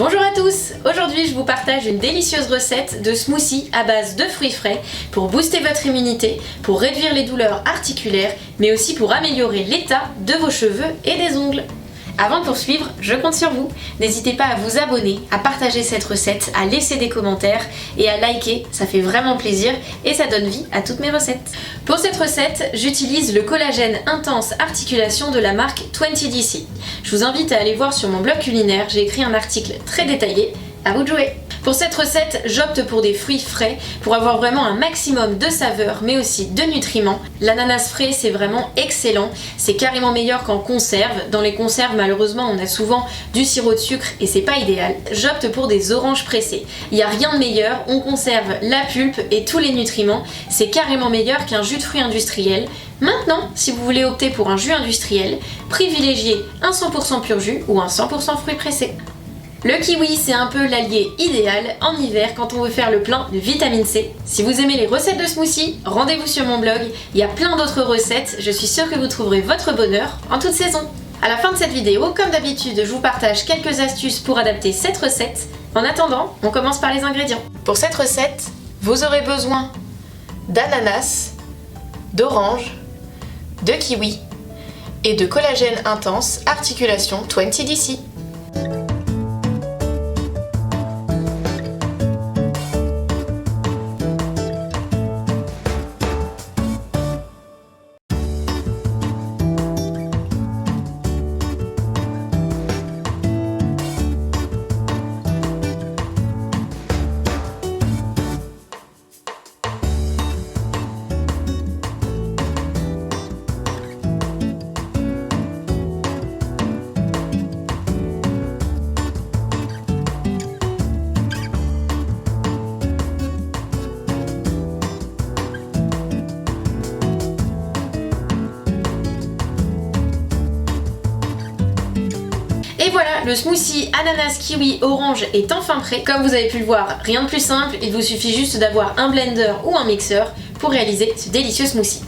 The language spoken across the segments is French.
Bonjour à tous! Aujourd'hui je vous partage une délicieuse recette de smoothie à base de fruits frais pour booster votre immunité, pour réduire les douleurs articulaires, mais aussi pour améliorer l'état de vos cheveux et des ongles. Avant de poursuivre, je compte sur vous. N'hésitez pas à vous abonner, à partager cette recette, à laisser des commentaires et à liker, ça fait vraiment plaisir et ça donne vie à toutes mes recettes. Pour cette recette, j'utilise le collagène intense articulation de la marque 20DC. Je vous invite à aller voir sur mon blog culinaire, j'ai écrit un article très détaillé, à vous de jouer. Pour cette recette, j'opte pour des fruits frais pour avoir vraiment un maximum de saveurs mais aussi de nutriments. L'ananas frais c'est vraiment excellent, c'est carrément meilleur qu'en conserve. Dans les conserves malheureusement on a souvent du sirop de sucre et c'est pas idéal. J'opte pour des oranges pressées. Il n'y a rien de meilleur, on conserve la pulpe et tous les nutriments. C'est carrément meilleur qu'un jus de fruits industriel. Maintenant, si vous voulez opter pour un jus industriel, privilégiez un 100% pur jus ou un 100% fruits pressés. Le kiwi, c'est un peu l'allié idéal en hiver quand on veut faire le plein de vitamine C. Si vous aimez les recettes de smoothie, rendez-vous sur mon blog, il y a plein d'autres recettes, je suis sûre que vous trouverez votre bonheur en toute saison. À la fin de cette vidéo, comme d'habitude, je vous partage quelques astuces pour adapter cette recette. En attendant, on commence par les ingrédients. Pour cette recette, vous aurez besoin d'ananas, d'orange, de kiwi et de collagène intense articulation 20DC. Et voilà, le smoothie ananas, kiwi, orange est enfin prêt. Comme vous avez pu le voir, rien de plus simple, il vous suffit juste d'avoir un blender ou un mixeur pour réaliser ce délicieux smoothie.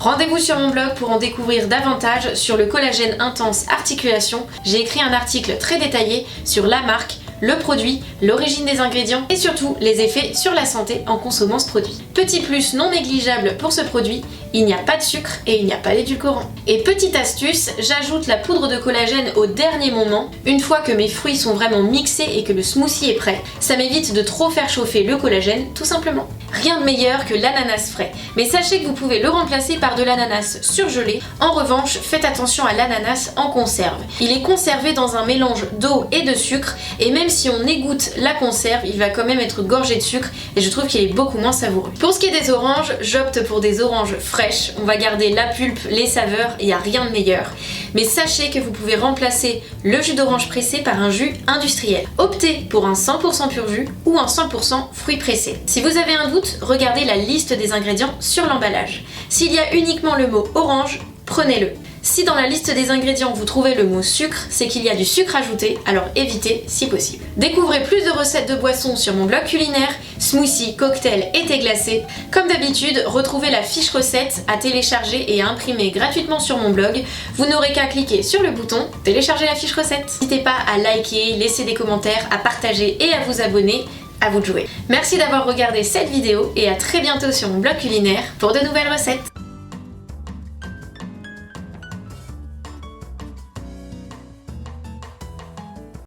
Rendez-vous sur mon blog pour en découvrir davantage sur le collagène intense articulation. J'ai écrit un article très détaillé sur la marque, le produit, l'origine des ingrédients et surtout les effets sur la santé en consommant ce produit. Petit plus non négligeable pour ce produit, il n'y a pas de sucre et il n'y a pas d'édulcorant. Et petite astuce, j'ajoute la poudre de collagène au dernier moment, une fois que mes fruits sont vraiment mixés et que le smoothie est prêt. Ça m'évite de trop faire chauffer le collagène, tout simplement. Rien de meilleur que l'ananas frais, mais sachez que vous pouvez le remplacer par de l'ananas surgelé. En revanche, faites attention à l'ananas en conserve. Il est conservé dans un mélange d'eau et de sucre, et même si on égoutte la conserve, il va quand même être gorgé de sucre, et je trouve qu'il est beaucoup moins savoureux. Pour ce qui est des oranges, j'opte pour des oranges fraîches. On va garder la pulpe, les saveurs, il n'y a rien de meilleur. Mais sachez que vous pouvez remplacer le jus d'orange pressé par un jus industriel. Optez pour un 100% pur jus ou un 100% fruits pressés. Si vous avez un doute, regardez la liste des ingrédients sur l'emballage. S'il y a uniquement le mot orange, prenez-le. Si dans la liste des ingrédients vous trouvez le mot sucre, c'est qu'il y a du sucre ajouté, alors évitez si possible. Découvrez plus de recettes de boissons sur mon blog culinaire, smoothie, cocktail et thé glacé. Comme d'habitude, retrouvez la fiche recette à télécharger et à imprimer gratuitement sur mon blog. Vous n'aurez qu'à cliquer sur le bouton « Télécharger la fiche recette ». N'hésitez pas à liker, laisser des commentaires, à partager et à vous abonner. À vous de jouer. Merci d'avoir regardé cette vidéo et à très bientôt sur mon blog culinaire pour de nouvelles recettes.